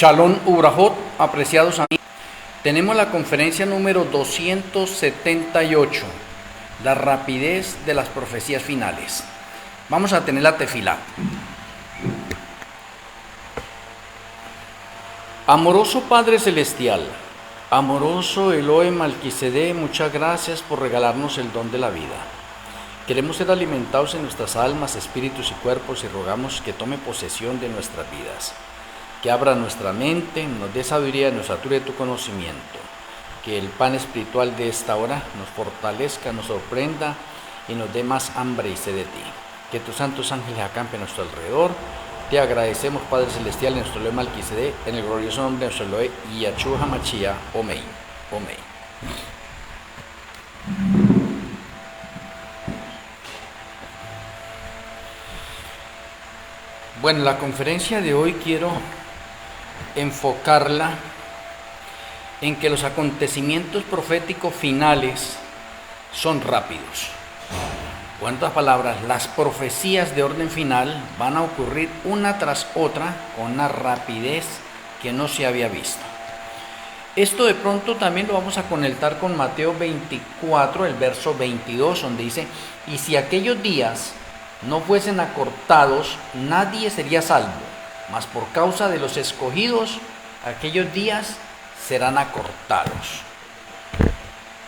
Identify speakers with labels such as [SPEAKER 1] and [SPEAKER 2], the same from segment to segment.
[SPEAKER 1] Shalom Ubrajot, apreciados amigos. Tenemos la conferencia número 278, la rapidez de las profecías finales. Vamos a tener la tefilá. Amoroso Padre Celestial, amoroso Elohim Malquisedec, muchas gracias por regalarnos el don de la vida. Queremos ser alimentados en nuestras almas, espíritus y cuerpos y rogamos que tome posesión de nuestras vidas, que abra nuestra mente, nos dé sabiduría, nos sature tu conocimiento, que el pan espiritual de esta hora nos fortalezca, nos sorprenda y nos dé más hambre y sed de ti. Que tus santos ángeles acampen a nuestro alrededor. Te agradecemos, Padre Celestial, en nuestro Elohim Malquisedec, en el glorioso nombre de nuestro Elohim Yahshua HaMashiach. Amén. Amén. Bueno, la conferencia de hoy quiero enfocarla en que los acontecimientos proféticos finales son rápidos. En otras palabras, las profecías de orden final van a ocurrir una tras otra con una rapidez que no se había visto. Esto de pronto también lo vamos a conectar con Mateo 24, el verso 22, donde dice: y si aquellos días no fuesen acortados, nadie sería salvo, mas por causa de los escogidos, aquellos días serán acortados.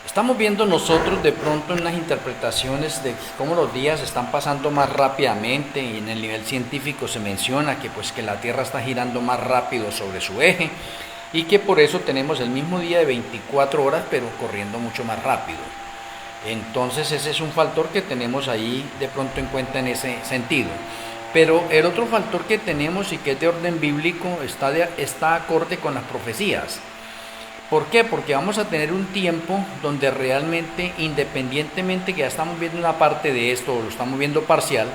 [SPEAKER 1] Estamos viendo nosotros de pronto en las interpretaciones de cómo los días están pasando más rápidamente, y en el nivel científico se menciona que la Tierra está girando más rápido sobre su eje y que por eso tenemos el mismo día de 24 horas pero corriendo mucho más rápido. Entonces ese es un factor que tenemos ahí de pronto en cuenta en ese sentido. Pero el otro factor que tenemos y que es de orden bíblico está acorde con las profecías. ¿Por qué? Porque vamos a tener un tiempo donde realmente, independientemente que ya estamos viendo una parte de esto, o lo estamos viendo parcial,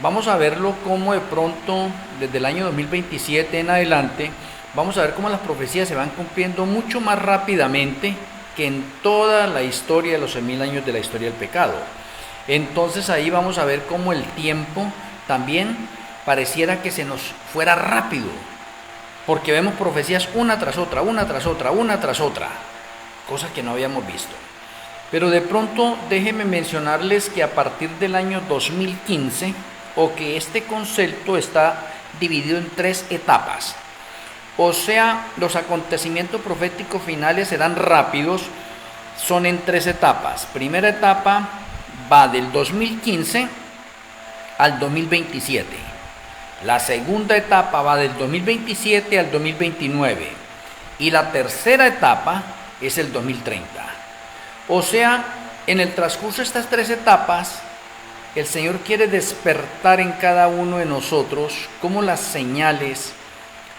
[SPEAKER 1] vamos a verlo como de pronto, desde el año 2027 en adelante, vamos a ver cómo las profecías se van cumpliendo mucho más rápidamente que en toda la historia de los 6.000 años de la historia del pecado. Entonces ahí vamos a ver cómo el tiempo también pareciera que se nos fuera rápido, porque vemos profecías una tras otra, cosas que no habíamos visto. Pero de pronto déjenme mencionarles que a partir del año 2015, o que este concepto está dividido en 3 etapas. O sea, los acontecimientos proféticos finales serán rápidos, son en 3 etapas. Primera etapa va del 2015 al 2027. La segunda etapa va del 2027 al 2029 y la tercera etapa es el 2030. O sea, en el transcurso de estas 3 etapas, el Señor quiere despertar en cada uno de nosotros cómo las señales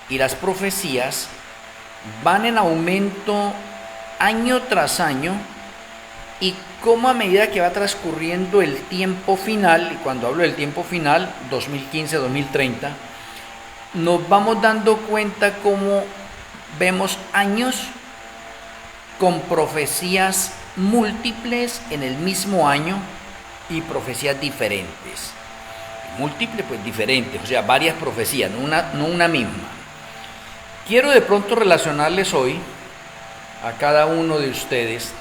[SPEAKER 1] y las profecías van en aumento año tras año, y cómo a medida que va transcurriendo el tiempo final, y cuando hablo del tiempo final, 2015-2030, nos vamos dando cuenta cómo vemos años con profecías múltiples en el mismo año y profecías diferentes. Múltiples, pues diferentes, o sea, varias profecías, no una misma. Quiero de pronto relacionarles hoy a cada uno de ustedes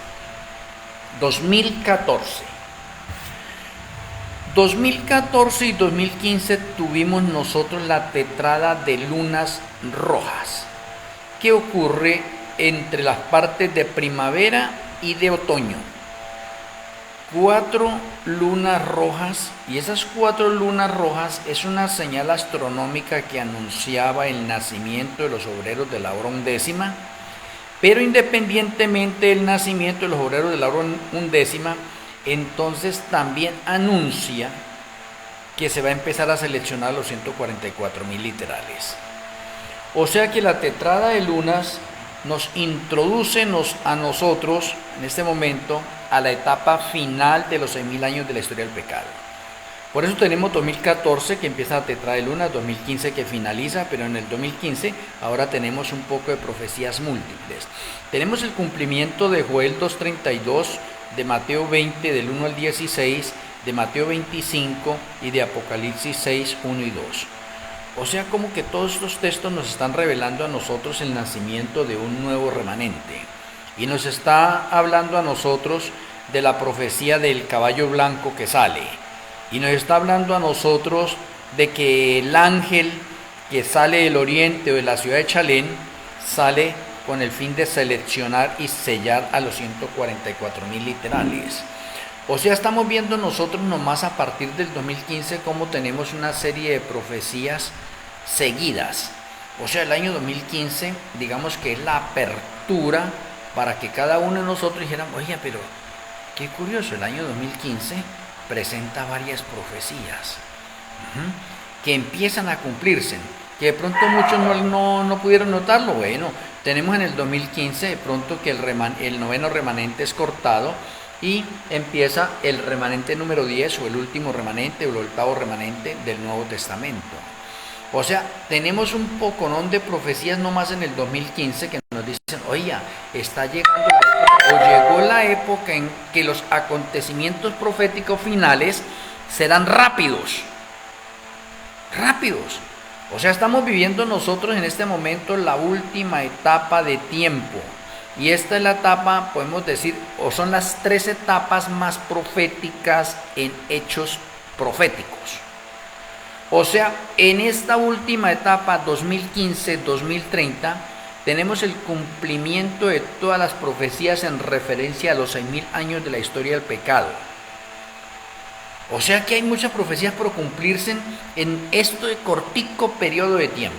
[SPEAKER 1] 2014 y 2015 tuvimos nosotros la tetrada de lunas rojas. ¿Qué ocurre entre las partes de primavera y de otoño? 4 lunas rojas, y esas 4 lunas rojas es una señal astronómica que anunciaba el nacimiento de los obreros de la hora undécima. Pero independientemente del nacimiento de los obreros de la hora undécima, entonces también anuncia que se va a empezar a seleccionar los 144.000 literales. O sea que la tetrada de lunas nos introduce a nosotros en este momento a la etapa final de los 6.000 años de la historia del pecado. Por eso tenemos 2014 que empieza la tetrada de lunas, 2015 que finaliza, pero en el 2015 ahora tenemos un poco de profecías múltiples. Tenemos el cumplimiento de Joel 2.32, de Mateo 20 del 1 al 16, de Mateo 25 y de Apocalipsis 6, 1 y 2. O sea, como que todos estos textos nos están revelando a nosotros el nacimiento de un nuevo remanente. Y nos está hablando a nosotros de la profecía del caballo blanco que sale. Y nos está hablando a nosotros de que el ángel que sale del oriente o de la ciudad de Chalén sale con el fin de seleccionar y sellar a los 144.000 literales. O sea, estamos viendo nosotros nomás a partir del 2015 cómo tenemos una serie de profecías seguidas. O sea, el año 2015, digamos que es la apertura para que cada uno de nosotros dijera, oye, pero qué curioso, el año 2015 presenta varias profecías que empiezan a cumplirse, que de pronto muchos no pudieron notarlo. Bueno, tenemos en el 2015 de pronto que el noveno remanente es cortado y empieza el remanente número 10 o el último remanente o el octavo remanente del Nuevo Testamento. O sea, tenemos un poconón de profecías nomás en el 2015 que nos dicen, oiga, está llegando la época, o llegó la época en que los acontecimientos proféticos finales serán rápidos. Rápidos. O sea, estamos viviendo nosotros en este momento la última etapa de tiempo. Y esta es la etapa, podemos decir, o son las 3 etapas más proféticas en hechos proféticos. O sea, en esta última etapa, 2015-2030, tenemos el cumplimiento de todas las profecías en referencia a los 6.000 años de la historia del pecado. O sea que hay muchas profecías por cumplirse en este cortico periodo de tiempo.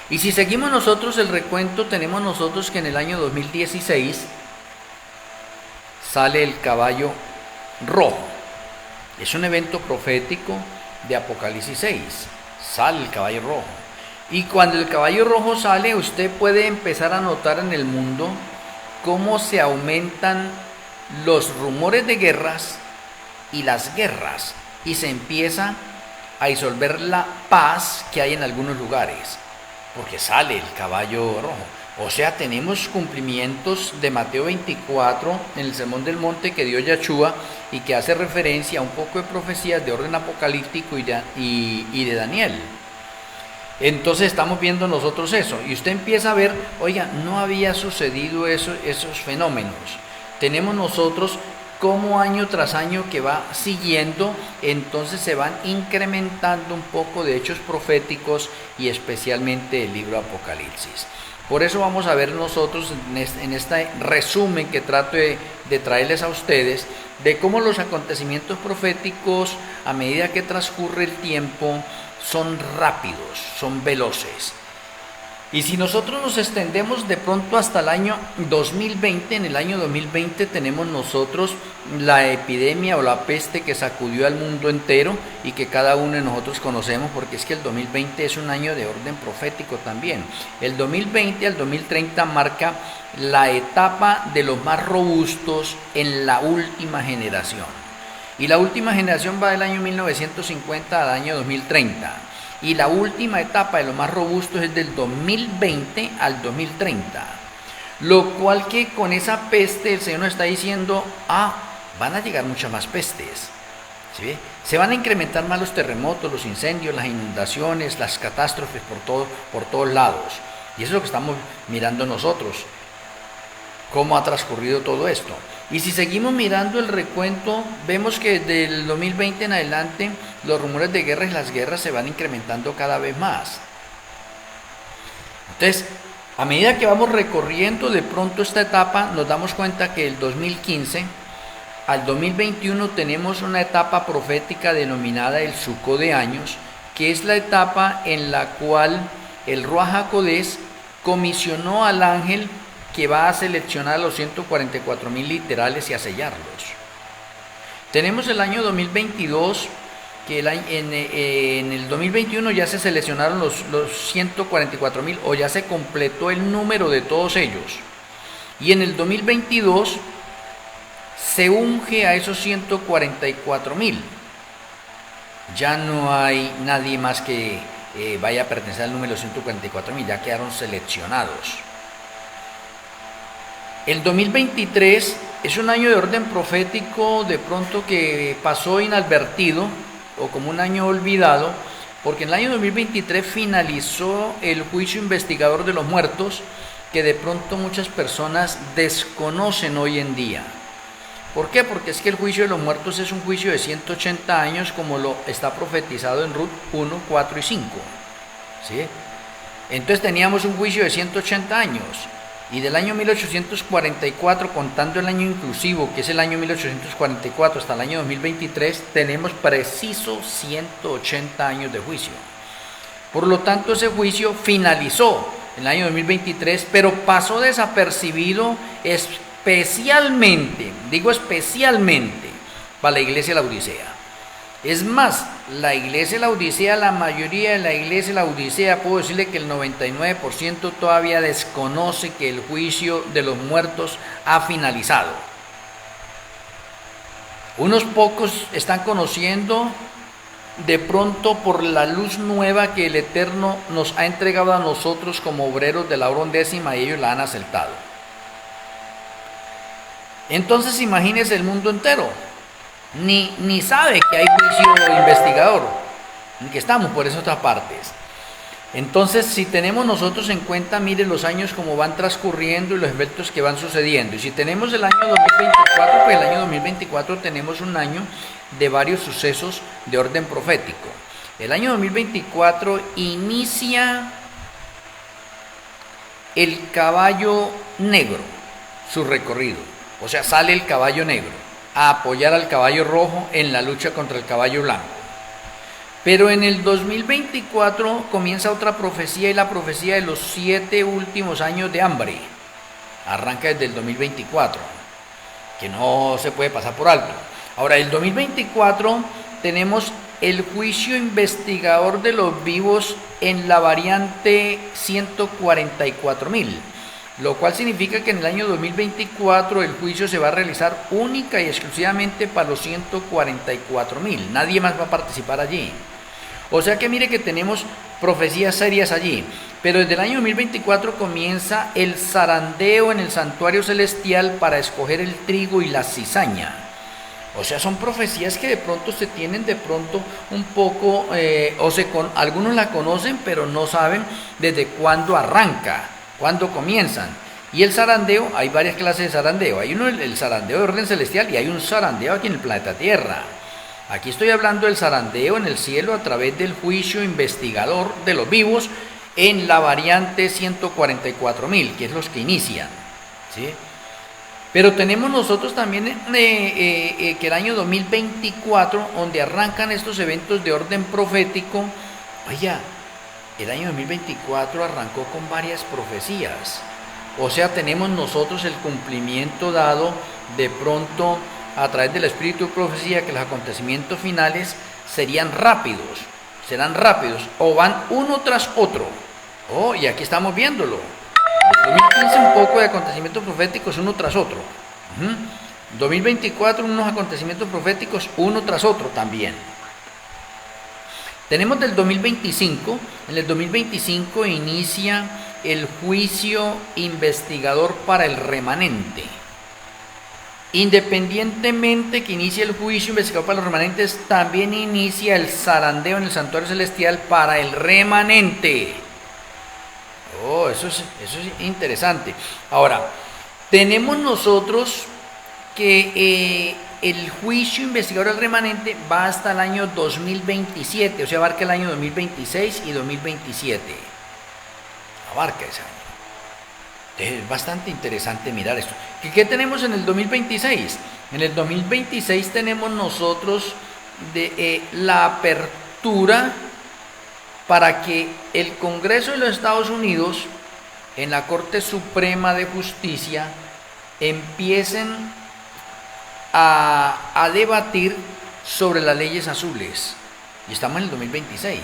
[SPEAKER 1] Y si seguimos nosotros el recuento, tenemos nosotros que en el año 2016 sale el caballo rojo. Es un evento profético de Apocalipsis 6. Sale el caballo rojo. Y cuando el caballo rojo sale, usted puede empezar a notar en el mundo cómo se aumentan los rumores de guerras y las guerras, y se empieza a disolver la paz que hay en algunos lugares, porque sale el caballo rojo. O sea, tenemos cumplimientos de Mateo 24 en el Sermón del Monte que dio Yahshua y que hace referencia a un poco de profecías de orden apocalíptico y de Daniel. Entonces estamos viendo nosotros eso, y usted empieza a ver, oiga, no había sucedido esos fenómenos. Tenemos nosotros como año tras año que va siguiendo, entonces se van incrementando un poco de hechos proféticos y especialmente el libro Apocalipsis. Por eso vamos a ver nosotros en este resumen que trato de traerles a ustedes de cómo los acontecimientos proféticos a medida que transcurre el tiempo son rápidos, son veloces. Y si nosotros nos extendemos de pronto hasta el año 2020, en el año 2020 tenemos nosotros la epidemia o la peste que sacudió al mundo entero y que cada uno de nosotros conocemos, porque es que el 2020 es un año de orden profético también. El 2020 al 2030 marca la etapa de los más robustos en la última generación. Y la última generación va del año 1950 al año 2030. Y la última etapa de los más robustos es del 2020 al 2030. Lo cual que con esa peste el Señor nos está diciendo, van a llegar muchas más pestes. ¿Sí? Se van a incrementar más los terremotos, los incendios, las inundaciones, las catástrofes por todos lados. Y eso es lo que estamos mirando nosotros, cómo ha transcurrido todo esto. Y si seguimos mirando el recuento, vemos que del 2020 en adelante los rumores de guerra y las guerras se van incrementando cada vez más. Entonces, a medida que vamos recorriendo de pronto esta etapa, nos damos cuenta que del 2015 al 2021 tenemos una etapa profética denominada el Sucó de años, que es la etapa en la cual el Ruach HaKodesh comisionó al ángel que va a seleccionar a los 144.000 literales y a sellarlos. Tenemos el año 2022, que en el 2021 ya se seleccionaron los 144.000 o ya se completó el número de todos ellos. Y en el 2022 se unge a esos 144.000. Ya no hay nadie más que vaya a pertenecer al número de 144.000, ya quedaron seleccionados. El 2023 es un año de orden profético de pronto que pasó inadvertido o como un año olvidado, porque en el año 2023 finalizó el juicio investigador de los muertos, que de pronto muchas personas desconocen hoy en día. ¿Por qué? Porque es que el juicio de los muertos es un juicio de 180 años, como lo está profetizado en Ruth 1, 4 y 5. ¿Sí? Entonces teníamos un juicio de 180 años, y del año 1844, contando el año inclusivo, que es el año 1844, hasta el año 2023, tenemos preciso 180 años de juicio. Por lo tanto, ese juicio finalizó en el año 2023, pero pasó desapercibido especialmente, digo especialmente, para la iglesia de la Odisea. Es más, la iglesia de la Odisea, la mayoría de la iglesia de la Odisea, puedo decirle que el 99% todavía desconoce que el juicio de los muertos ha finalizado. Unos pocos están conociendo de pronto por la luz nueva que el Eterno nos ha entregado a nosotros como obreros de la hora undécima, y ellos la han aceptado. Entonces imagínense el mundo entero. Ni sabe que hay juicio investigador, ni que estamos por esas otras partes. Entonces, si tenemos nosotros en cuenta, miren los años como van transcurriendo y los eventos que van sucediendo. Y si tenemos el año 2024, pues el año 2024 tenemos un año de varios sucesos de orden profético. El año 2024 inicia el caballo negro, su recorrido. O sea, sale el caballo negro a apoyar al caballo rojo en la lucha contra el caballo blanco. Pero en el 2024 comienza otra profecía, y la profecía de los 7 últimos años de hambre. Arranca desde el 2024, que no se puede pasar por alto. Ahora, el 2024 tenemos el juicio investigador de los vivos en la variante 144.000. Lo cual significa que en el año 2024 el juicio se va a realizar única y exclusivamente para los 144.000. Nadie más va a participar allí. O sea que mire que tenemos profecías serias allí. Pero desde el año 2024 comienza el zarandeo en el santuario celestial para escoger el trigo y la cizaña. O sea, son profecías que de pronto se tienen de pronto un poco, algunos la conocen, pero no saben desde cuándo arranca, cuándo comienzan. Y el zarandeo, hay varias clases de zarandeo. Hay uno, el zarandeo de orden celestial, y hay un zarandeo aquí en el planeta Tierra. Aquí estoy hablando del zarandeo en el cielo a través del juicio investigador de los vivos en la variante 144.000, que es los que inician, ¿sí? Pero tenemos nosotros también que el año 2024, donde arrancan estos eventos de orden profético. Oiga, el año 2024 arrancó con varias profecías. O sea, tenemos nosotros el cumplimiento dado de pronto a través del espíritu de profecía, que los acontecimientos finales serán rápidos, o van uno tras otro. Oh, y aquí estamos viéndolo. En 2015 un poco de acontecimientos proféticos uno tras otro. 2024 unos acontecimientos proféticos uno tras otro también. Tenemos del 2025, en el 2025 inicia el juicio investigador para el remanente. Independientemente que inicie el juicio investigador para los remanentes, también inicia el zarandeo en el santuario celestial para el remanente. Oh, eso es interesante. Ahora, tenemos nosotros que el juicio investigador del remanente va hasta el año 2027, o sea, abarca el año 2026 y 2027. Abarca ese año. Es bastante interesante mirar esto. ¿Qué tenemos en el 2026? En el 2026 tenemos nosotros la apertura para que el Congreso de los Estados Unidos, en la Corte Suprema de Justicia, empiecen a debatir sobre las leyes azules. Y estamos en el 2026.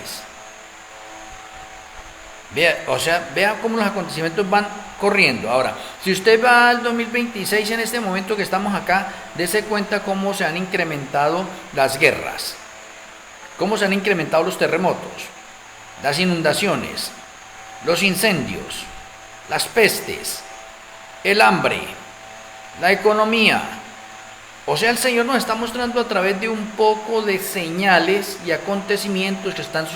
[SPEAKER 1] Vea cómo los acontecimientos van corriendo. Ahora, si usted va al 2026, en este momento que estamos acá, dése cuenta cómo se han incrementado las guerras, cómo se han incrementado los terremotos, las inundaciones, los incendios, las pestes, el hambre, la economía, O sea, el Señor nos está mostrando a través de un poco de señales y acontecimientos que están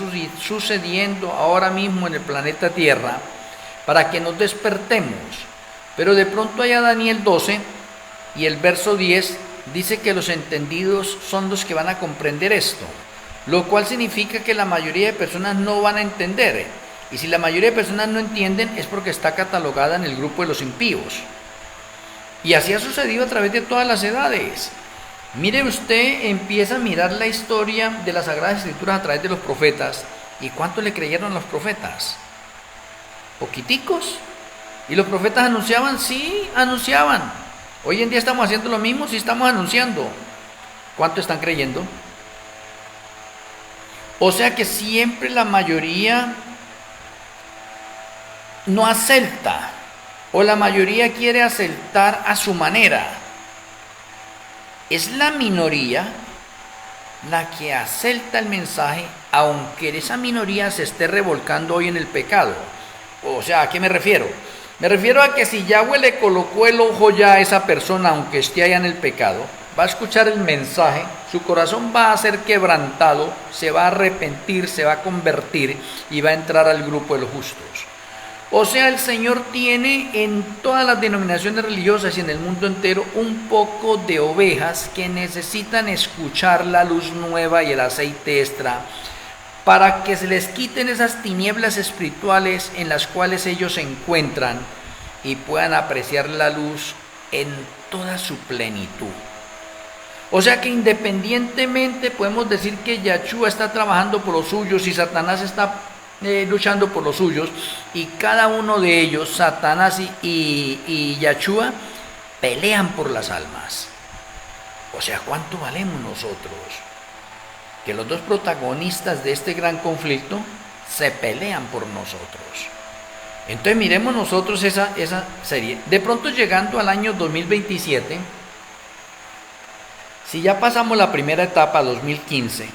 [SPEAKER 1] sucediendo ahora mismo en el planeta Tierra para que nos despertemos. Pero de pronto allá Daniel 12 y el verso 10 dice que los entendidos son los que van a comprender esto, lo cual significa que la mayoría de personas no van a entender. Y si la mayoría de personas no entienden es porque está catalogada en el grupo de los impíos. Y así ha sucedido a través de todas las edades. Mire usted, empieza a mirar la historia de las Sagradas Escrituras a través de los profetas. ¿Y cuánto le creyeron a los profetas? ¿Poquiticos? ¿Y los profetas anunciaban? Sí, anunciaban. Hoy en día estamos haciendo lo mismo, sí estamos anunciando. ¿Cuánto están creyendo? O sea que siempre la mayoría no acepta, o la mayoría quiere aceptar a su manera. Es la minoría la que acepta el mensaje, aunque esa minoría se esté revolcando hoy en el pecado. O sea, ¿a qué me refiero? Me refiero a que si Yahweh le colocó el ojo ya a esa persona, aunque esté allá en el pecado, va a escuchar el mensaje, su corazón va a ser quebrantado, se va a arrepentir, se va a convertir y va a entrar al grupo de los justos. O sea, el Señor tiene en todas las denominaciones religiosas y en el mundo entero un poco de ovejas que necesitan escuchar la luz nueva y el aceite extra para que se les quiten esas tinieblas espirituales en las cuales ellos se encuentran y puedan apreciar la luz en toda su plenitud. O sea que independientemente podemos decir que Yahshua está trabajando por los suyos y Satanás está luchando por los suyos, y cada uno de ellos, Satanás y Yahshua, pelean por las almas. O sea, ¿cuánto valemos nosotros? Que los dos protagonistas de este gran conflicto se pelean por nosotros. Entonces miremos nosotros esa serie. De pronto, llegando al año 2027, si ya pasamos la primera etapa 2015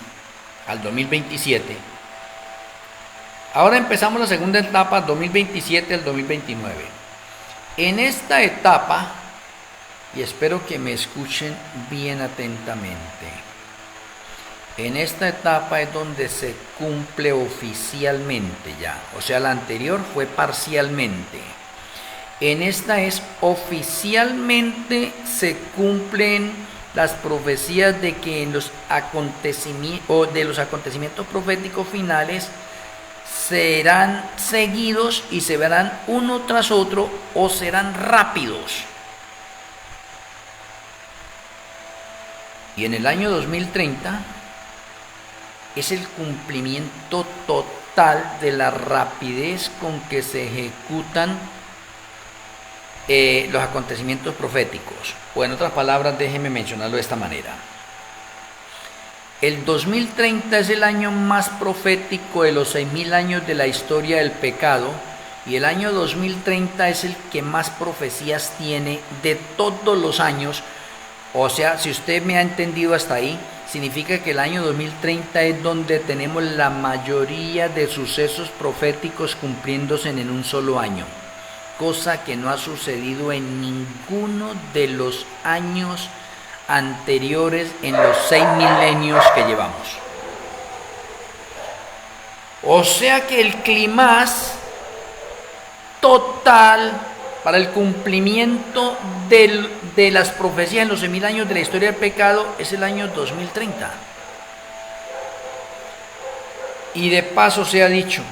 [SPEAKER 1] al 2027, ahora empezamos la segunda etapa 2027 al 2029. En esta etapa, y espero que me escuchen bien atentamente, en esta etapa es donde se cumple oficialmente ya, o sea, la anterior fue parcialmente. En esta es oficialmente se cumplen las profecías de que en los acontecimientos proféticos finales serán seguidos y se verán uno tras otro o serán rápidos. Y en el año 2030 es el cumplimiento total de la rapidez con que se ejecutan los acontecimientos proféticos. O en otras palabras, déjenme mencionarlo de esta manera. El 2030 es el año más profético de los 6.000 años de la historia del pecado, y el año 2030 es el que más profecías tiene de todos los años. O sea, si usted me ha entendido hasta ahí, significa que el año 2030 es donde tenemos la mayoría de sucesos proféticos cumpliéndose en un solo año, cosa que no ha sucedido en ninguno de los años anteriores en los 6 milenios que llevamos. O sea que el clímax total para el cumplimiento de las profecías en los 6.000 años de la historia del pecado es el año 2030. Y de paso se ha dicho,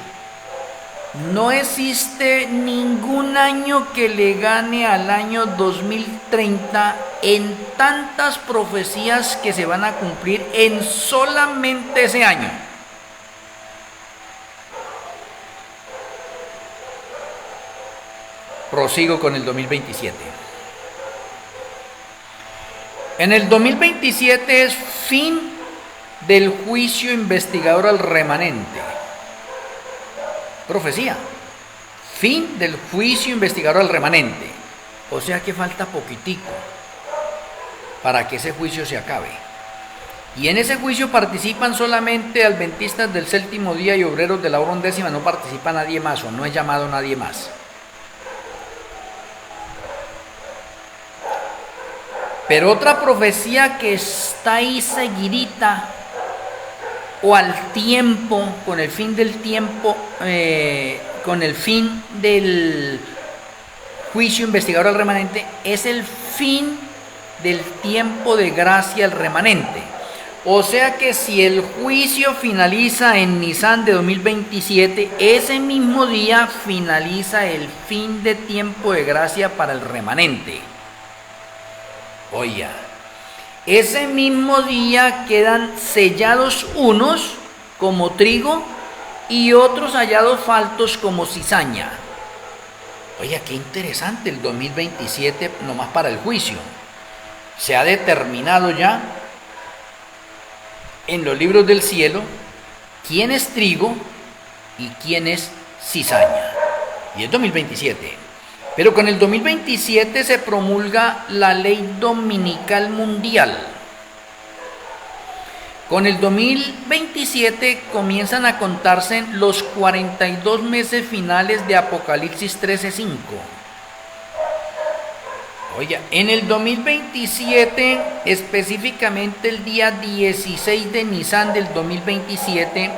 [SPEAKER 1] no existe ningún año que le gane al año 2030 en tantas profecías que se van a cumplir en solamente ese año. Prosigo con el 2027. En el 2027 es fin del juicio investigador al remanente. Profecía. Fin del juicio investigador al remanente. O sea que falta poquitico para que ese juicio se acabe. Y en ese juicio participan solamente adventistas del séptimo día y obreros de la hora undécima. No participa nadie más, o no es llamado nadie más. Pero otra profecía que está ahí seguidita, o al tiempo, con el fin del tiempo, con el fin del juicio investigador al remanente, es el fin del tiempo de gracia al remanente. O sea que si el juicio finaliza en Nisan de 2027, ese mismo día finaliza el fin de tiempo de gracia para el remanente. Oye, ese mismo día quedan sellados unos como trigo y otros hallados faltos como cizaña. Oye, qué interesante el 2027 nomás para el juicio. Se ha determinado ya en los libros del cielo quién es trigo y quién es cizaña. Y es 2027. Pero con el 2027 se promulga la ley dominical mundial. Con el 2027 comienzan a contarse los 42 meses finales de Apocalipsis 13:5. Oye, en el 2027, específicamente el día 16 de Nisan del 2027,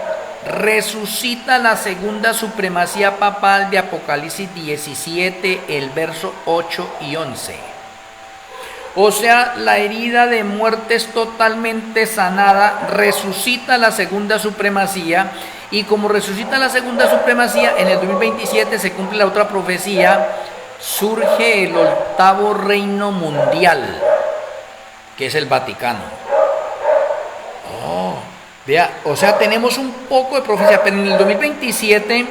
[SPEAKER 1] resucita la segunda supremacía papal de Apocalipsis 17, el verso 8 y 11. O sea, la herida de muerte es totalmente sanada, resucita la segunda supremacía, y como resucita la segunda supremacía, en el 2027 se cumple la otra profecía, surge el octavo reino mundial, que es el Vaticano. Vea, o sea, tenemos un poco de profecía, pero en el 2027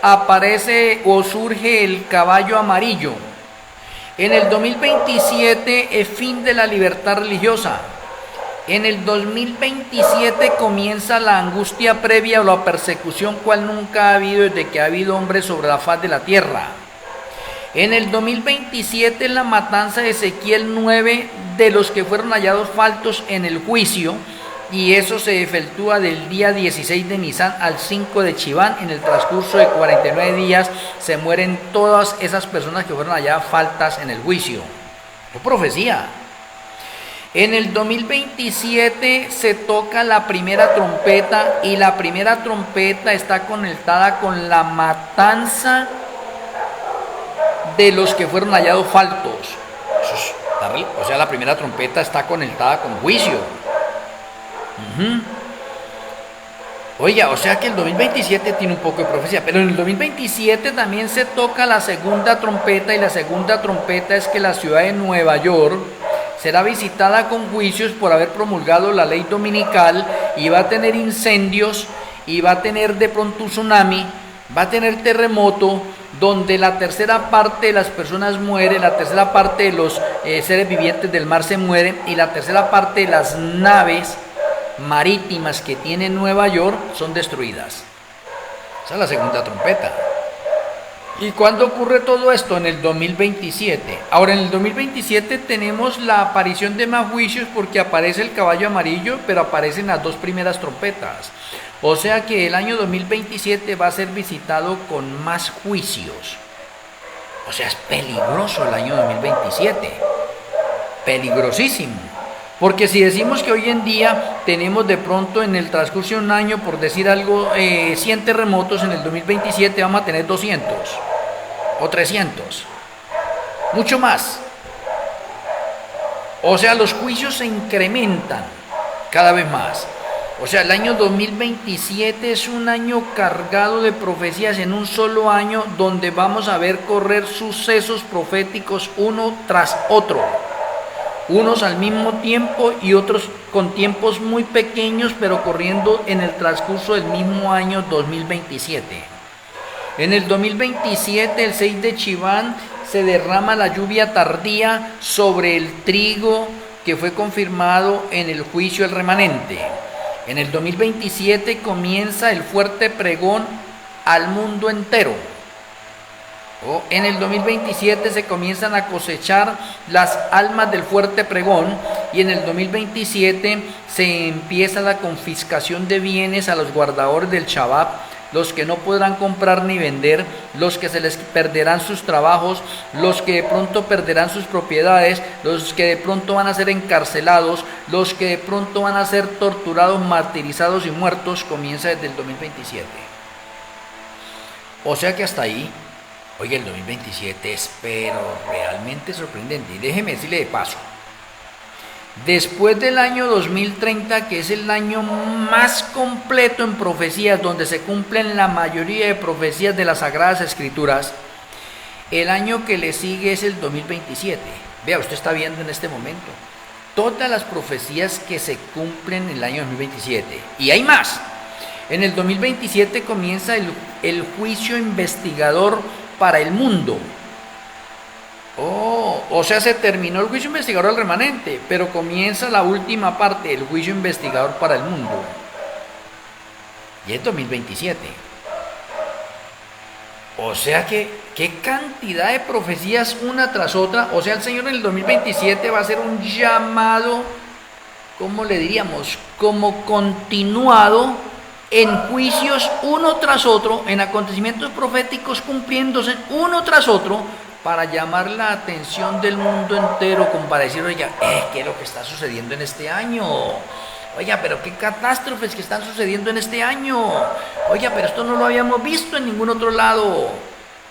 [SPEAKER 1] aparece o surge el caballo amarillo. En el 2027 es fin de la libertad religiosa. En el 2027 comienza la angustia previa o la persecución cual nunca ha habido desde que ha habido hombres sobre la faz de la tierra. En el 2027 es la matanza de Ezequiel 9 de los que fueron hallados faltos en el juicio, y eso se efectúa del día 16 de Nisan al 5 de Chiván. En el transcurso de 49 días se mueren todas esas personas que fueron halladas faltas en el juicio. Es profecía. En el 2027 se toca la primera trompeta, y la primera trompeta está conectada con la matanza de los que fueron hallados faltos. O sea, la primera trompeta está conectada con juicio. Oiga, o sea que el 2027 tiene un poco de profecía, pero en el 2027 también se toca la segunda trompeta, y la segunda trompeta es que la ciudad de Nueva York será visitada con juicios por haber promulgado la ley dominical, y va a tener incendios, y va a tener de pronto un tsunami, va a tener terremoto, donde la tercera parte de las personas muere, la tercera parte de los seres vivientes del mar se mueren, y la tercera parte de las naves marítimas que tiene Nueva York son destruidas. Esa es la segunda trompeta. ¿Y cuándo ocurre todo esto? En el 2027. Ahora, en el 2027 tenemos la aparición de más juicios, porque aparece el caballo amarillo, pero aparecen las dos primeras trompetas. O sea que el año 2027 va a ser visitado con más juicios. O sea, es peligroso el año 2027. Peligrosísimo. Porque si decimos que hoy en día tenemos de pronto en el transcurso de un año, por decir algo, 100 terremotos, en el 2027 vamos a tener 200 o 300, mucho más. O sea, los juicios se incrementan cada vez más. O sea, el año 2027 es un año cargado de profecías en un solo año, donde vamos a ver correr sucesos proféticos uno tras otro. Unos al mismo tiempo y otros con tiempos muy pequeños, pero corriendo en el transcurso del mismo año 2027. En el 2027, el 6 de Chiván, se derrama la lluvia tardía sobre el trigo que fue confirmado en el juicio del remanente. En el 2027 comienza el fuerte pregón al mundo entero. En el 2027 se comienzan a cosechar las almas del fuerte pregón, y en el 2027 se empieza la confiscación de bienes a los guardadores del Shabbat, los que no podrán comprar ni vender, los que se les perderán sus trabajos, los que de pronto perderán sus propiedades, los que de pronto van a ser encarcelados, los que de pronto van a ser torturados, martirizados y muertos, comienza desde el 2027. O sea que hasta ahí, oye, el 2027 es pero realmente sorprendente. Y déjeme decirle de paso, después del año 2030, que es el año más completo en profecías, donde se cumplen la mayoría de profecías de las Sagradas Escrituras, el año que le sigue es el 2027. Vea, usted está viendo en este momento todas las profecías que se cumplen en el año 2027. Y hay más. En el 2027 comienza el juicio investigador para el mundo. O sea, se terminó el juicio investigador al remanente, pero comienza la última parte, el juicio investigador para el mundo. Y es 2027. O sea que, qué cantidad de profecías una tras otra. O sea, el Señor en el 2027 va a hacer un llamado, ¿cómo le diríamos? Como continuado en juicios uno tras otro, en acontecimientos proféticos cumpliéndose uno tras otro, para llamar la atención del mundo entero, como para decir, oiga, ¿qué es lo que está sucediendo en este año? Oiga, pero qué catástrofes que están sucediendo en este año. Oiga, pero esto no lo habíamos visto en ningún otro lado.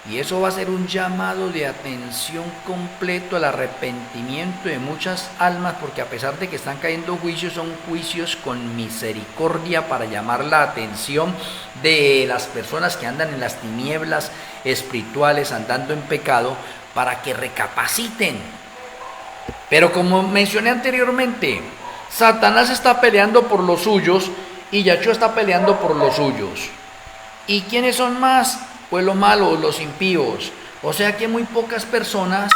[SPEAKER 1] Y eso va a ser un llamado de atención completo al arrepentimiento de muchas almas, porque a pesar de que están cayendo juicios, son juicios con misericordia para llamar la atención de las personas que andan en las tinieblas espirituales, andando en pecado, para que recapaciten. Pero como mencioné anteriormente, Satanás está peleando por los suyos y Yahshua está peleando por los suyos. ¿Y quiénes son más? Pues los malos, los impíos. O sea que muy pocas personas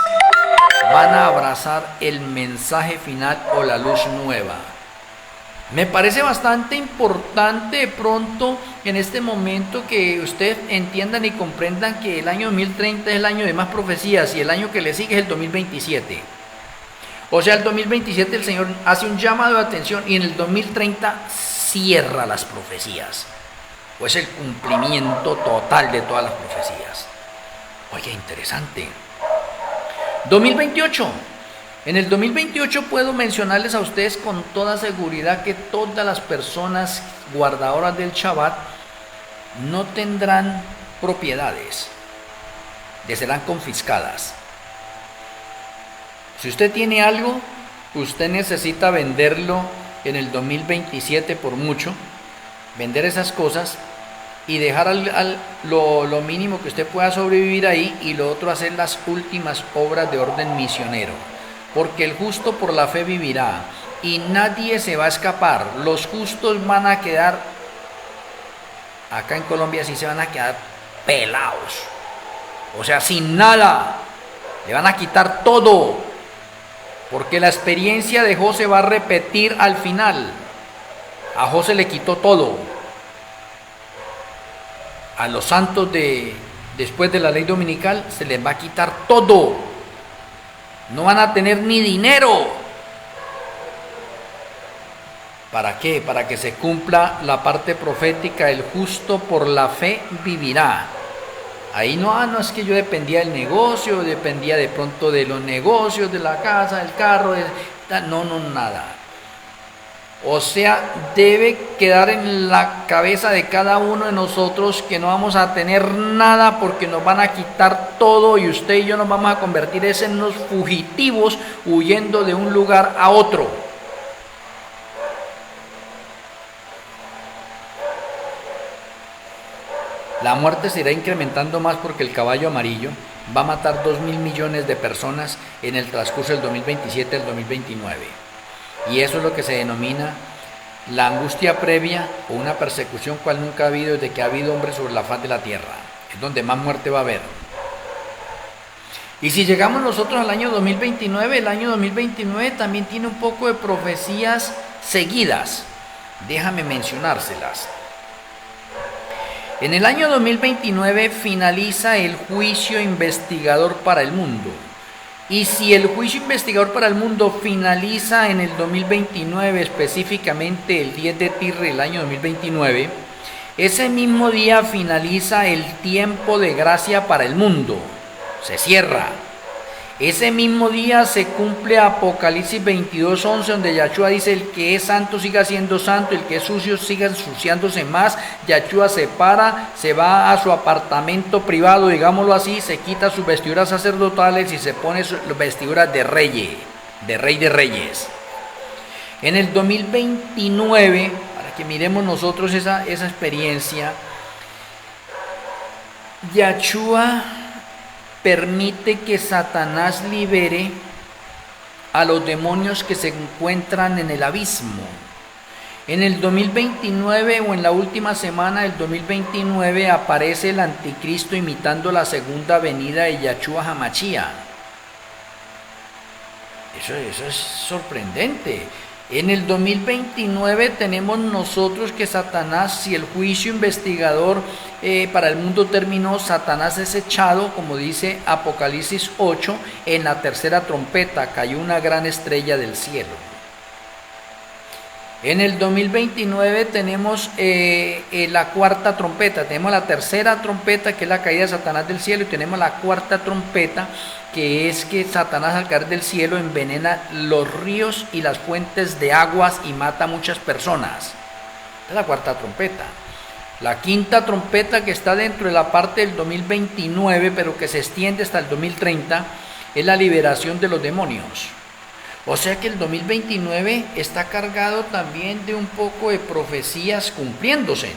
[SPEAKER 1] van a abrazar el mensaje final o la luz nueva. Me parece bastante importante de pronto en este momento que ustedes entiendan y comprendan que el año 2030 es el año de más profecías y el año que le sigue es el 2027. O sea, el 2027 el Señor hace un llamado de atención y en el 2030 cierra las profecías. O es el cumplimiento total de todas las profecías. Oye, interesante. 2028. En el 2028 puedo mencionarles a ustedes con toda seguridad que todas las personas guardadoras del Shabbat no tendrán propiedades, les serán confiscadas. Si usted tiene algo, usted necesita venderlo en el 2027 por mucho, vender esas cosas y dejar lo mínimo que usted pueda sobrevivir ahí, y lo otro hacer las últimas obras de orden misionero. Porque el justo por la fe vivirá y nadie se va a escapar. Los justos van a quedar, acá en Colombia sí se van a quedar pelados. O sea, sin nada. Le van a quitar todo. Porque la experiencia de José va a repetir al final. A José le quitó todo. A los santos después de la ley dominical se les va a quitar todo. No van a tener ni dinero. ¿Para qué? Para que se cumpla la parte profética, el justo por la fe vivirá. Ahí no es que yo dependía del negocio, dependía de pronto de los negocios, de la casa, del carro, nada. O sea, debe quedar en la cabeza de cada uno de nosotros que no vamos a tener nada porque nos van a quitar todo, y usted y yo nos vamos a convertir en unos fugitivos huyendo de un lugar a otro. La muerte se irá incrementando más porque el caballo amarillo va a matar 2.000 millones de personas en el transcurso del 2027 al 2029. Y eso es lo que se denomina la angustia previa o una persecución cual nunca ha habido desde que ha habido hombres sobre la faz de la tierra. Es donde más muerte va a haber. Y si llegamos nosotros al año 2029, el año 2029 también tiene un poco de profecías seguidas. Déjame mencionárselas. En el año 2029 finaliza el juicio investigador para el mundo. Y si el juicio investigador para el mundo finaliza en el 2029, específicamente el 10 de Tirre del año 2029, Ese mismo día finaliza el tiempo de gracia para el mundo, se cierra. Ese mismo día se cumple Apocalipsis 22:11, donde Yahshua dice: el que es santo siga siendo santo, el que es sucio siga ensuciándose más. Yahshua se para, se va a su apartamento privado, digámoslo así, se quita sus vestiduras sacerdotales y se pone sus vestiduras de rey de reyes. En el 2029, para que miremos nosotros esa experiencia, Yahshua permite que Satanás libere a los demonios que se encuentran en el abismo. En el 2029 o en la última semana del 2029 aparece el anticristo imitando la segunda venida de Yahshua HaMashiach. Eso es sorprendente. En el 2029 tenemos nosotros que Satanás, si el juicio investigador para el mundo terminó, Satanás es echado, como dice Apocalipsis 8, en la tercera trompeta, cayó una gran estrella del cielo. En el 2029 tenemos la cuarta trompeta, tenemos la tercera trompeta, que es la caída de Satanás del cielo, y tenemos la cuarta trompeta, que es que Satanás al caer del cielo envenena los ríos y las fuentes de aguas y mata a muchas personas. Es la cuarta trompeta. La quinta trompeta, que está dentro de la parte del 2029, pero que se extiende hasta el 2030, es la liberación de los demonios. O sea que el 2029 está cargado también de un poco de profecías cumpliéndose.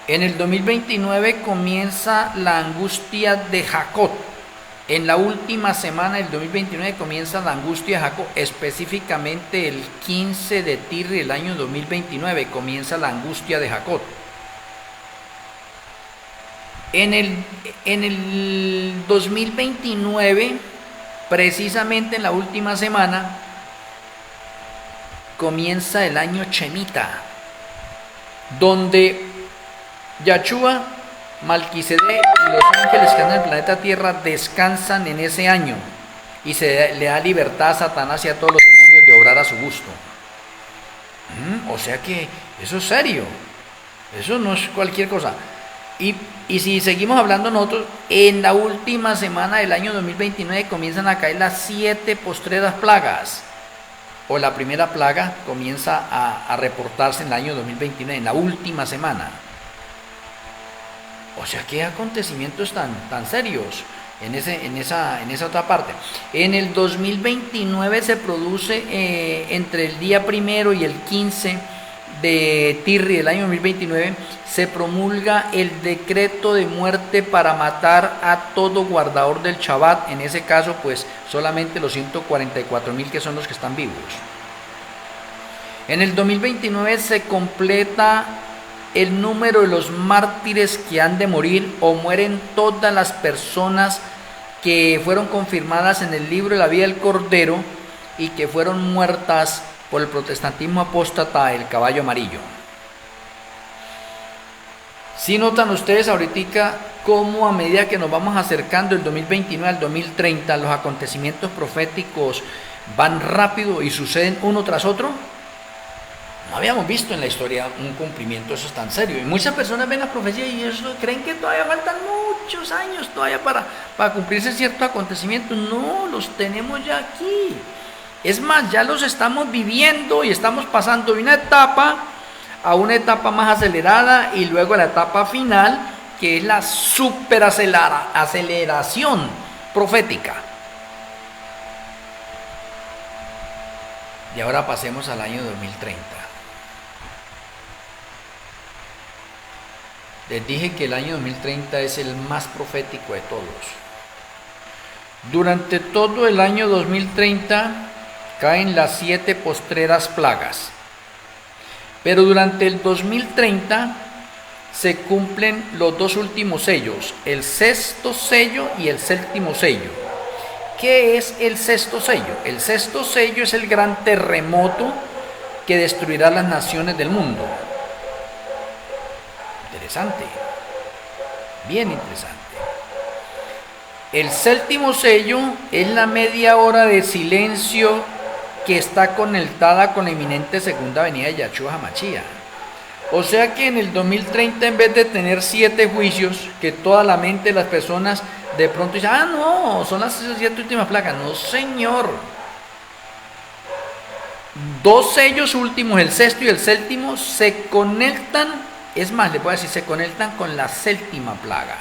[SPEAKER 1] En el 2029 comienza la angustia de Jacob. En la última semana del 2029 comienza la angustia de Jacob, específicamente el 15 de Tirri del año 2029 comienza la angustia de Jacob. En el 2029, precisamente en la última semana, comienza el año Shemitah, donde Yahshua, Malquisedec y los ángeles que andan en el planeta Tierra descansan en ese año y se le da libertad a Satanás y a todos los demonios de obrar a su gusto. O sea que eso es serio, eso no es cualquier cosa. Y si seguimos hablando nosotros, en la última semana del año 2029 comienzan a caer las 7 postreras plagas, o la primera plaga comienza a reportarse en el año 2029, en la última semana. O sea, qué acontecimientos tan serios en esa otra parte. En el 2029 se produce entre el día 1 y el 15 de Tirri del año 2029, se promulga el decreto de muerte para matar a todo guardador del Shabbat. En ese caso, pues solamente los 144,000 que son los que están vivos. En el 2029 se completa el número de los mártires que han de morir, o mueren todas las personas que fueron confirmadas en el libro de la vida del Cordero y que fueron muertas por el protestantismo apóstata, el caballo amarillo. Si notan ustedes ahorita cómo a medida que nos vamos acercando del 2029 al 2030, los acontecimientos proféticos van rápido y suceden uno tras otro. No habíamos visto en la historia un cumplimiento eso es tan serio. Y muchas personas ven la profecía y eso, creen que todavía faltan muchos años todavía para cumplirse ciertos acontecimientos. No, los tenemos ya aquí. Es más, ya los estamos viviendo y estamos pasando de una etapa a una etapa más acelerada y luego a la etapa final, que es la superaceleración profética. Y ahora pasemos al año 2030. Les dije que el año 2030 es el más profético de todos. Durante todo el año 2030 caen las 7 postreras plagas. Pero durante el 2030 se cumplen los 2 últimos sellos, el 6º sello y el 7º sello. ¿Qué es el 6º sello? El 6º sello es el gran terremoto que destruirá las naciones del mundo. Interesante, bien interesante. El 7º sello es la media hora de silencio que está conectada con la inminente segunda venida de Yahshua HaMashiach. O sea que en el 2030, en vez de tener 7 juicios, que toda la mente de las personas de pronto dicen, ah, no, son las 7 últimas plagas. No, señor. 2 sellos últimos, el sexto y el séptimo, se conectan, es más, le voy a decir, se conectan con la séptima plaga.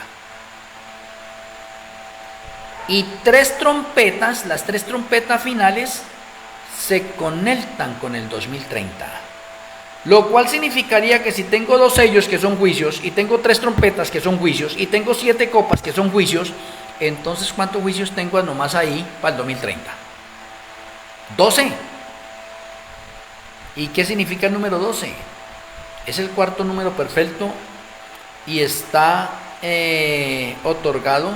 [SPEAKER 1] Y 3 trompetas, las 3 trompetas finales, se conectan con el 2030. Lo cual significaría que si tengo 2 sellos que son juicios, y tengo 3 trompetas que son juicios, y tengo 7 copas que son juicios, entonces ¿cuántos juicios tengo nomás ahí para el 2030? 12. ¿Y qué significa el número 12? Es el cuarto número perfecto y está otorgado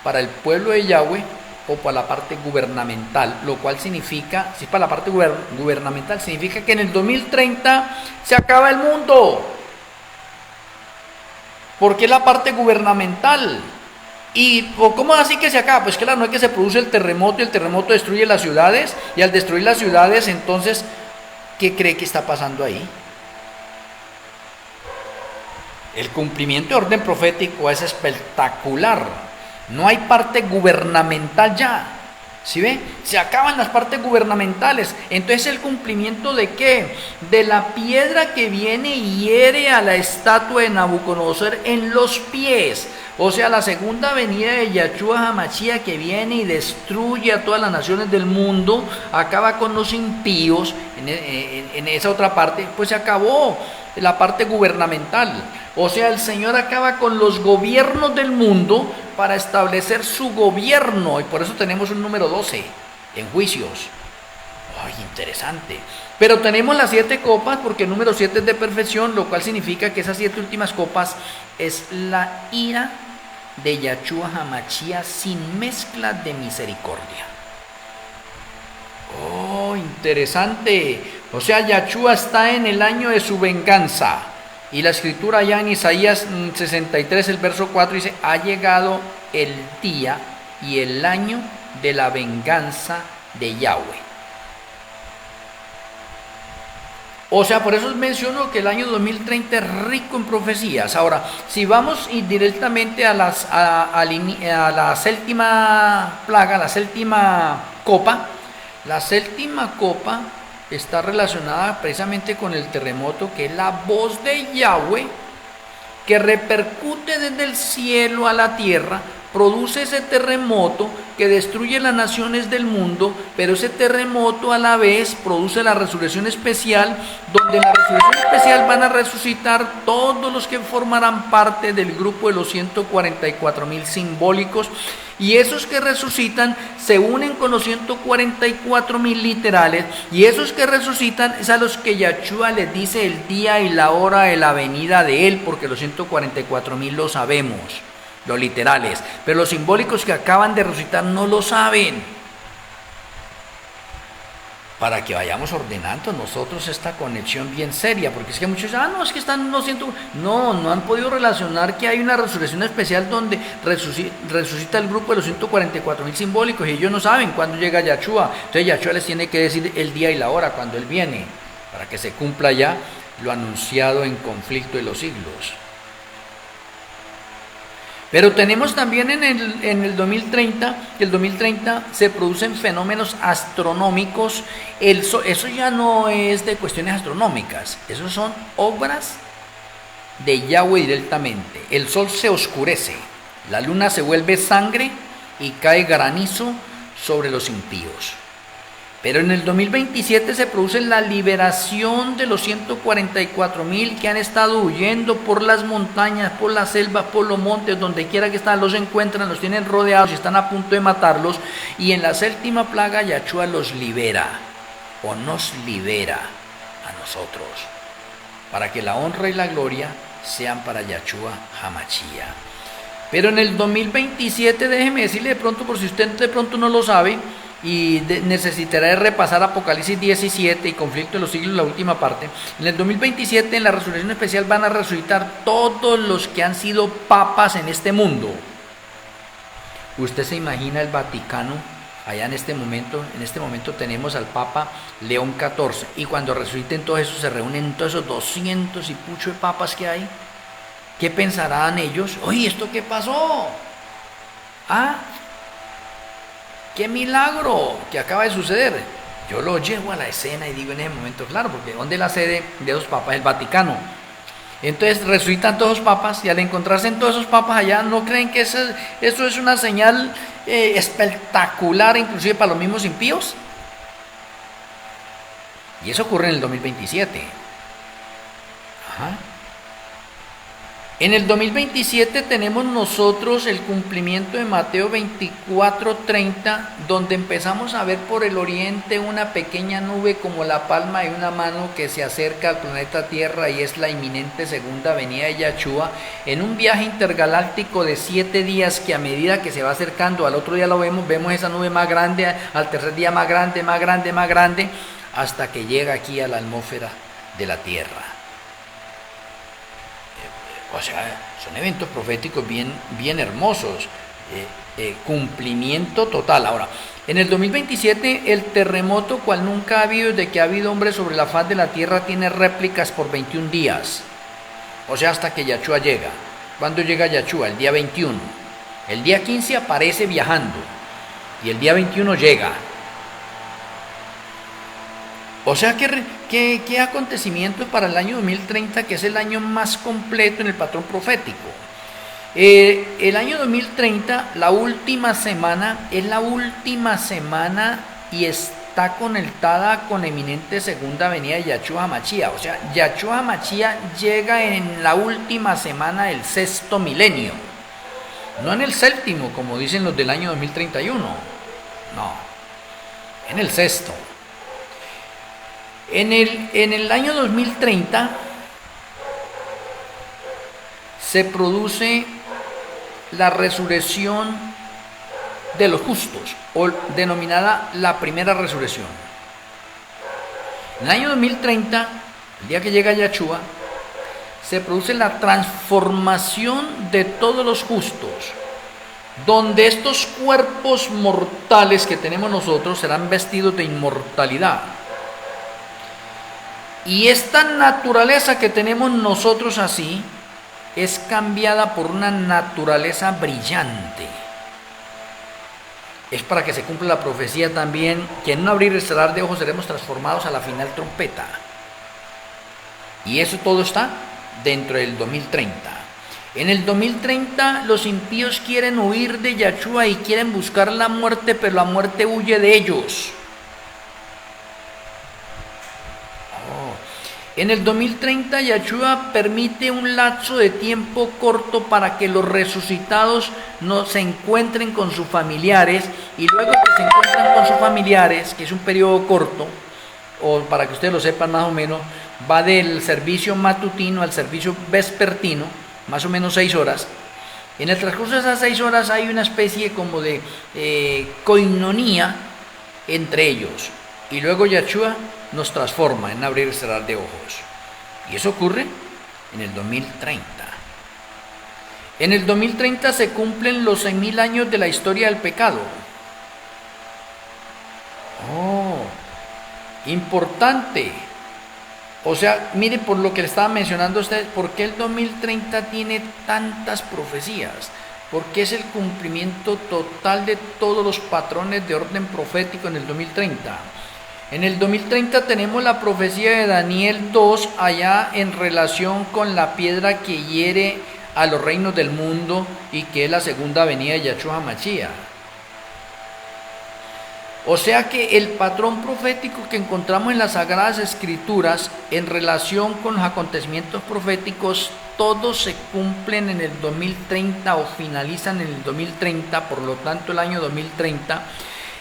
[SPEAKER 1] para el pueblo de Yahweh o para la parte gubernamental, lo cual significa, si es para la parte gubernamental, significa que en el 2030 se acaba el mundo. Porque es la parte gubernamental. ¿Y cómo así que se acaba? Pues claro, no es que se produce el terremoto y el terremoto destruye las ciudades, y al destruir las ciudades, entonces, ¿qué cree que está pasando ahí? El cumplimiento de orden profético es espectacular. No hay parte gubernamental ya. ¿Sí ve? Se acaban las partes gubernamentales. Entonces, ¿el cumplimiento de qué? De la piedra que viene y hiere a la estatua de Nabucodonosor en los pies. O sea, la segunda venida de Yahshua HaMashiach, que viene y destruye a todas las naciones del mundo, acaba con los impíos en esa otra parte, pues se acabó la parte gubernamental. O sea, el Señor acaba con los gobiernos del mundo para establecer su gobierno, y por eso tenemos un número 12 en juicios. ¡Ay, interesante! Pero tenemos las 7 copas, porque el número 7 es de perfección, lo cual significa que esas 7 últimas copas es la ira de Yahshua HaMashiach sin mezcla de misericordia. ¡Oh, interesante! O sea, Yahshua está en el año de su venganza. Y la escritura allá en Isaías 63, el verso 4 dice, ha llegado el día y el año de la venganza de Yahweh. O sea, por eso menciono que el año 2030 es rico en profecías. Ahora, si vamos directamente a la séptima plaga, la séptima copa está relacionada precisamente con el terremoto, que es la voz de Yahweh, que repercute desde el cielo a la tierra, produce ese terremoto que destruye las naciones del mundo, pero ese terremoto a la vez produce la resurrección especial, donde en la resurrección especial van a resucitar todos los que formarán parte del grupo de los 144,000 simbólicos, y esos que resucitan se unen con los 144,000 literales, y esos que resucitan es a los que Yahshua les dice el día y la hora de la venida de él, porque los 144,000 lo sabemos, los literales, pero los simbólicos que acaban de resucitar no lo saben. Para que vayamos ordenando nosotros esta conexión bien seria, porque es que muchos dicen, no, es que están no han podido relacionar que hay una resurrección especial donde resucita el grupo de los 144,000 simbólicos, y ellos no saben cuándo llega Yahshua. Entonces Yahshua les tiene que decir el día y la hora cuando él viene, para que se cumpla ya lo anunciado en conflicto de los siglos. Pero tenemos también en el 2030, que el 2030 se producen fenómenos astronómicos. Eso ya no es de cuestiones astronómicas, eso son obras de Yahweh directamente. El sol se oscurece, la luna se vuelve sangre y cae granizo sobre los impíos. Pero en el 2027 se produce la liberación de los 144,000 que han estado huyendo por las montañas, por las selvas, por los montes, donde quiera que están, los encuentran, los tienen rodeados y están a punto de matarlos. Y en la séptima plaga Yahshua los libera, o nos libera a nosotros, para que la honra y la gloria sean para Yahshua HaMashiach. Pero en el 2027, déjeme decirle de pronto, por si usted de pronto no lo sabe, y necesitará de repasar Apocalipsis 17 y conflicto de los siglos, la última parte. En el 2027, en la resurrección especial, van a resucitar todos los que han sido papas en este mundo. ¿Usted se imagina el Vaticano allá en este momento tenemos al Papa León XIV, y cuando resuciten todos esos, se reúnen todos esos 200 y pucho de papas que hay. ¿Qué pensarán ellos? Oye, ¿esto qué pasó? ¿Ah? ¡Qué milagro que acaba de suceder! Yo lo llevo a la escena y digo en ese momento, claro, porque ¿dónde es la sede de esos papas? El Vaticano. Entonces resucitan todos los papas, y al encontrarse en todos esos papas allá, ¿no creen que eso es una señal espectacular, inclusive para los mismos impíos? Y eso ocurre en el 2027. Ajá. En el 2027 tenemos nosotros el cumplimiento de Mateo 24:30, donde empezamos a ver por el oriente una pequeña nube como la palma de una mano que se acerca al planeta Tierra, y es la inminente segunda venida de Yahshua, en un viaje intergaláctico de 7 días, que a medida que se va acercando, al otro día lo vemos esa nube más grande, al tercer día más grande, más grande, más grande, hasta que llega aquí a la atmósfera de la Tierra. O sea, son eventos proféticos bien hermosos, cumplimiento total. Ahora, en el 2027, el terremoto cual nunca ha habido desde que ha habido hombres sobre la faz de la tierra tiene réplicas por 21 días. O sea, hasta que Yahshua llega. ¿Cuándo llega Yahshua? El día 21. El día 15 aparece viajando, y el día 21 llega. O sea, ¿qué acontecimientos para el año 2030, que es el año más completo en el patrón profético? El año 2030, la última semana, es la última semana y está conectada con la eminente segunda venida de Yahshua HaMashiach. O sea, Yahshua HaMashiach llega en la última semana del 6º milenio. No en el 7º, como dicen los del año 2031. No, en el 6º. En el año 2030 se produce la resurrección de los justos, o denominada la primera resurrección. En el año 2030, el día que llega Yahshua, se produce la transformación de todos los justos, donde estos cuerpos mortales que tenemos nosotros serán vestidos de inmortalidad. Y esta naturaleza que tenemos nosotros así es cambiada por una naturaleza brillante. Es para que se cumpla la profecía también, que en un abrir y cerrar de ojos seremos transformados a la final trompeta. Y eso todo está dentro del 2030. En el 2030 los impíos quieren huir de Yahshua y quieren buscar la muerte, pero la muerte huye de ellos. En el 2030 Yahshua permite un lapso de tiempo corto para que los resucitados no se encuentren con sus familiares, y luego que se encuentran con sus familiares, que es un periodo corto, o para que ustedes lo sepan más o menos, va del servicio matutino al servicio vespertino, más o menos 6 horas. En el transcurso de esas 6 horas hay una especie como de coinonía entre ellos, y luego Yahshua nos transforma en abrir y cerrar de ojos. Y eso ocurre en el 2030. En el 2030 se cumplen los 6.000 años de la historia del pecado. Oh, importante. O sea, mire, por lo que le estaba mencionando a ustedes, ¿por qué el 2030 tiene tantas profecías? Porque es el cumplimiento total de todos los patrones de orden profético en el 2030. En el 2030 tenemos la profecía de Daniel 2, allá en relación con la piedra que hiere a los reinos del mundo, y que es la segunda venida de Yahshua HaMashiach. O sea que el patrón profético que encontramos en las Sagradas Escrituras en relación con los acontecimientos proféticos, todos se cumplen en el 2030 o finalizan en el 2030. Por lo tanto, el año 2030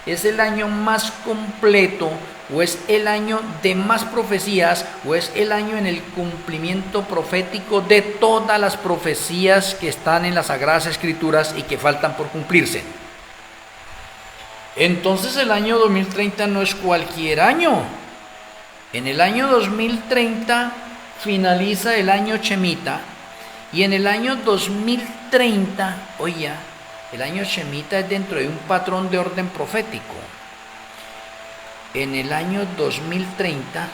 [SPEAKER 1] es el año más completo, o es el año de más profecías, o es el año en el cumplimiento profético de todas las profecías que están en las Sagradas Escrituras y que faltan por cumplirse. Entonces el año 2030 no es cualquier año. En el año 2030 finaliza el año Shemitah, y en el año 2030, oiga, El año Shemitah es dentro de un patrón de orden profético. En el año 2030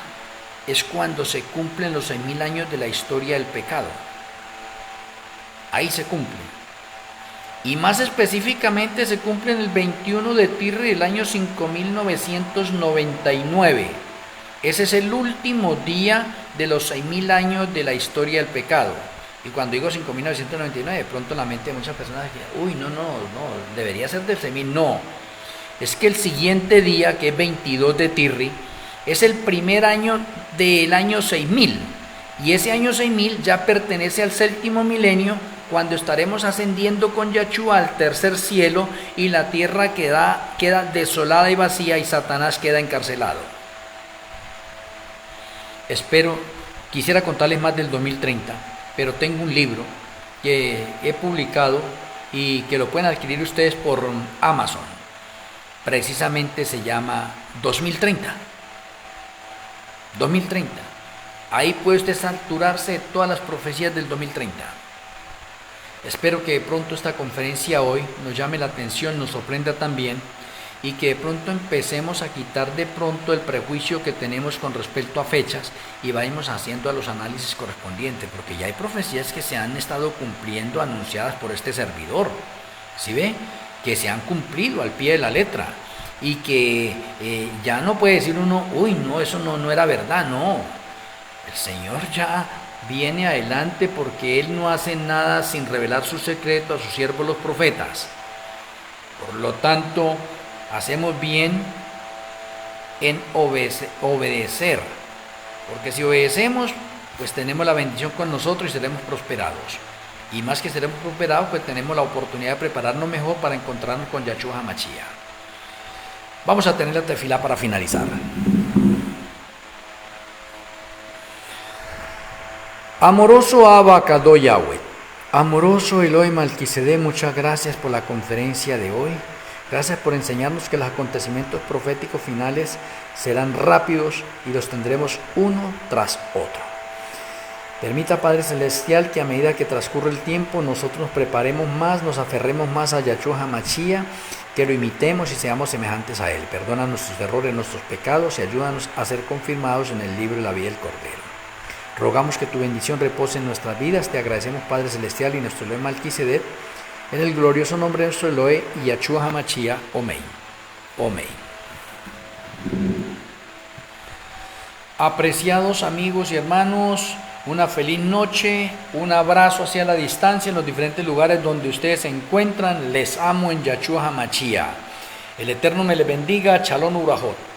[SPEAKER 1] es cuando se cumplen los 6.000 años de la historia del pecado. Ahí se cumplen. Y más específicamente se cumplen el 21 de Tirri del año 5999. Ese es el último día de los 6.000 años de la historia del pecado. Y cuando digo 5999, de pronto la mente de muchas personas dice, uy, no, debería ser del 6.000. No, es que el siguiente día, que es 22 de Tirri, es el primer año del año 6.000. Y ese año 6.000 ya pertenece al séptimo milenio, cuando estaremos ascendiendo con Yahshua al tercer cielo y la tierra queda desolada y vacía y Satanás queda encarcelado. Quisiera contarles más del 2030, pero tengo un libro que he publicado y que lo pueden adquirir ustedes por Amazon. Precisamente se llama 2030. 2030. Ahí puede usted saturarse de todas las profecías del 2030. Espero que de pronto esta conferencia hoy nos llame la atención, nos sorprenda también y que de pronto empecemos a quitar de pronto el prejuicio que tenemos con respecto a fechas y vayamos haciendo a los análisis correspondientes, porque ya hay profecías que se han estado cumpliendo, anunciadas por este servidor, ¿sí ve? Que se han cumplido al pie de la letra y que ya no puede decir uno, uy, no, eso no era verdad, no. El Señor ya viene adelante porque Él no hace nada sin revelar su secreto a sus siervos los profetas. Por lo tanto, hacemos bien en obedecer, porque si obedecemos, pues tenemos la bendición con nosotros y seremos prosperados. Y más que seremos prosperados, pues tenemos la oportunidad de prepararnos mejor para encontrarnos con Yahshua HaMashiach. Vamos a tener la tefilá para finalizar. Amoroso Abba Kadosh Yahweh, amoroso Elohim Melquisedec, muchas gracias por la conferencia de hoy. Gracias por enseñarnos que los acontecimientos proféticos finales serán rápidos y los tendremos uno tras otro. Permita, Padre Celestial, que a medida que transcurre el tiempo nosotros nos preparemos más, nos aferremos más a Yahshua HaMashiach, que lo imitemos y seamos semejantes a Él. Perdona nuestros errores, nuestros pecados y ayúdanos a ser confirmados en el libro de la vida del Cordero. Rogamos que tu bendición repose en nuestras vidas. Te agradecemos, Padre Celestial, y nuestro Elohim Melquisedec, en el glorioso nombre de nuestro Elohe y Yahshua HaMashiach. Amén. Amén. Apreciados amigos y hermanos, una feliz noche, un abrazo hacia la distancia en los diferentes lugares donde ustedes se encuentran. Les amo en Yahshua HaMashiach. El Eterno me les bendiga. Shalom Urajot.